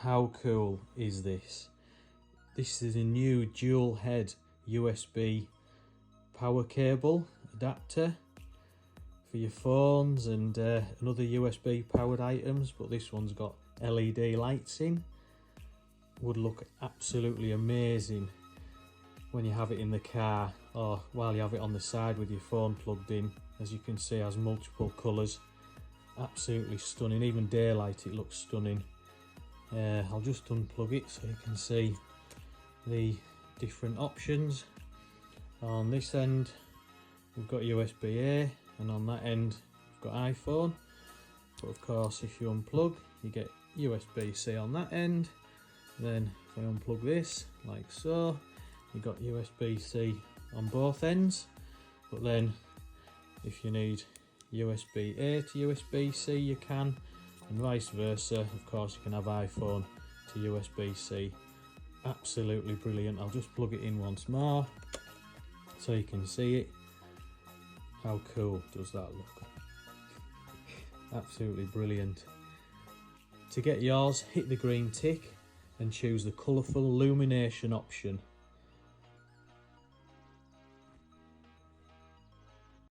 How cool is this? This is a new dual head USB power cable adapter for your phones and other USB powered items, but this one's got LED lights in. Would look absolutely amazing when you have it in the car or while you have it on the side with your phone plugged in. As you can see, it has multiple colours. Absolutely stunning. Even daylight it looks stunning. I'll just unplug it so you can see the different options. On this end we've got USB-A, and on that end we've got iPhone. But of course, if you unplug, you get USB-C on that end. Then if I unplug this like so, you've got USB-C on both ends. But then if you need USB-A to USB-C, you can, and vice versa. Of course, you can have iPhone to USB-C. Absolutely brilliant. I'll just plug it in once more so you can see it. How cool does that look? Absolutely brilliant. To get yours, hit the green tick and choose the colourful illumination option.